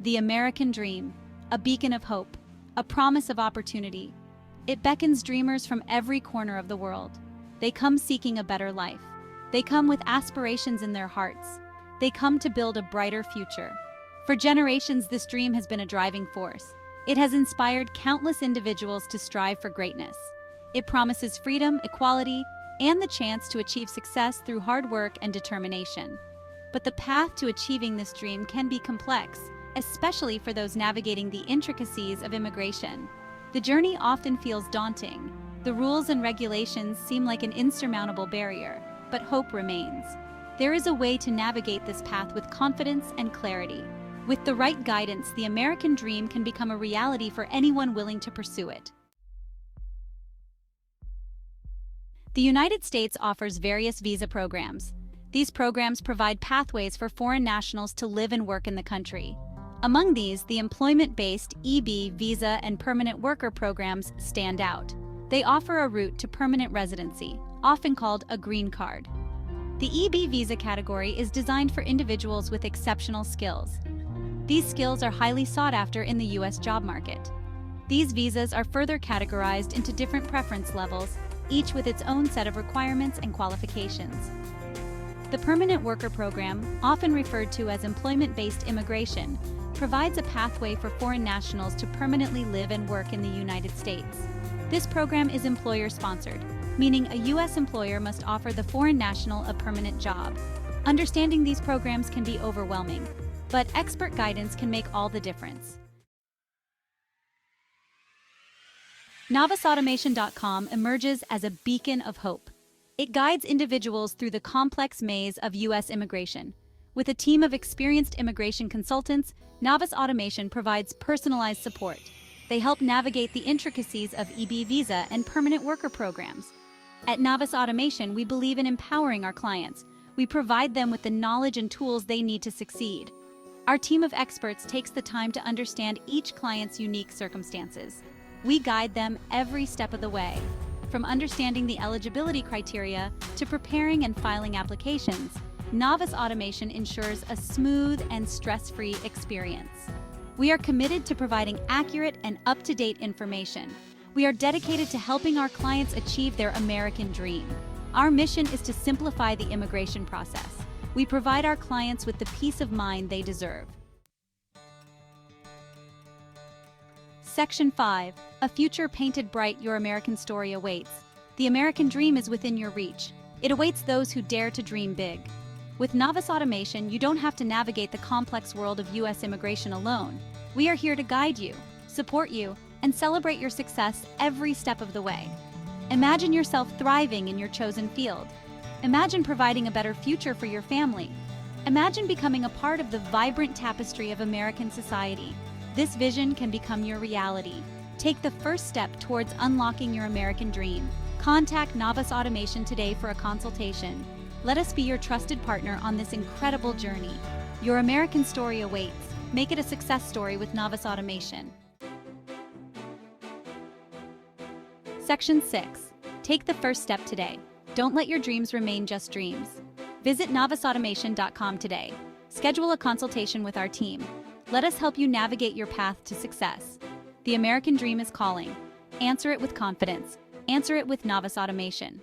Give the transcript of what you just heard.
The American dream, a beacon of hope, a promise of opportunity. It beckons dreamers from every corner of the world. They come seeking a better life. They come with aspirations in their hearts. They come to build a brighter future. For generations, this dream has been a driving force. It has inspired countless individuals to strive for greatness. It promises freedom, equality, and the chance to achieve success through hard work and determination. But the path to achieving this dream can be complex, especially for those navigating the intricacies of immigration. The journey often feels daunting. The rules and regulations seem like an insurmountable barrier, but hope remains. There is a way to navigate this path with confidence and clarity. With the right guidance, the American dream can become a reality for anyone willing to pursue it. The United States offers various visa programs. These programs provide pathways for foreign nationals to live and work in the country. Among these, the employment-based EB visa and permanent worker programs stand out. They offer a route to permanent residency, often called a green card. The EB visa category is designed for individuals with exceptional skills. These skills are highly sought after in the U.S. job market. These visas are further categorized into different preference levels, each with its own set of requirements and qualifications. The Permanent Worker Program, often referred to as employment-based immigration, provides a pathway for foreign nationals to permanently live and work in the United States. This program is employer-sponsored, meaning a U.S. employer must offer the foreign national a permanent job. Understanding these programs can be overwhelming, but expert guidance can make all the difference. NavasAutomation.com emerges as a beacon of hope. It guides individuals through the complex maze of U.S. immigration. With a team of experienced immigration consultants, Navas Automation provides personalized support. They help navigate the intricacies of EB visa and permanent worker programs. At Navas Automation, we believe in empowering our clients. We provide them with the knowledge and tools they need to succeed. Our team of experts takes the time to understand each client's unique circumstances. We guide them every step of the way, from understanding the eligibility criteria to preparing and filing applications. Navas Automation ensures a smooth and stress-free experience. We are committed to providing accurate and up-to-date information. We are dedicated to helping our clients achieve their American dream. Our mission is to simplify the immigration process. We provide our clients with the peace of mind they deserve. Section 5. A future painted bright, your American story awaits. The American dream is within your reach. It awaits those who dare to dream big. With Navas Automation, you don't have to navigate the complex world of U.S. immigration alone. We are here to guide you, support you, and celebrate your success every step of the way. Imagine yourself thriving in your chosen field. Imagine providing a better future for your family. Imagine becoming a part of the vibrant tapestry of American society. This vision can become your reality. Take the first step towards unlocking your American dream. Contact Navas Automation today for a consultation. Let us be your trusted partner on this incredible journey. Your American story awaits. Make it a success story with Navas Automation. Section 6. Take the first step today. Don't let your dreams remain just dreams. Visit NavasAutomation.com today. Schedule a consultation with our team. Let us help you navigate your path to success. The American dream is calling. Answer it with confidence. Answer it with Navas Automation.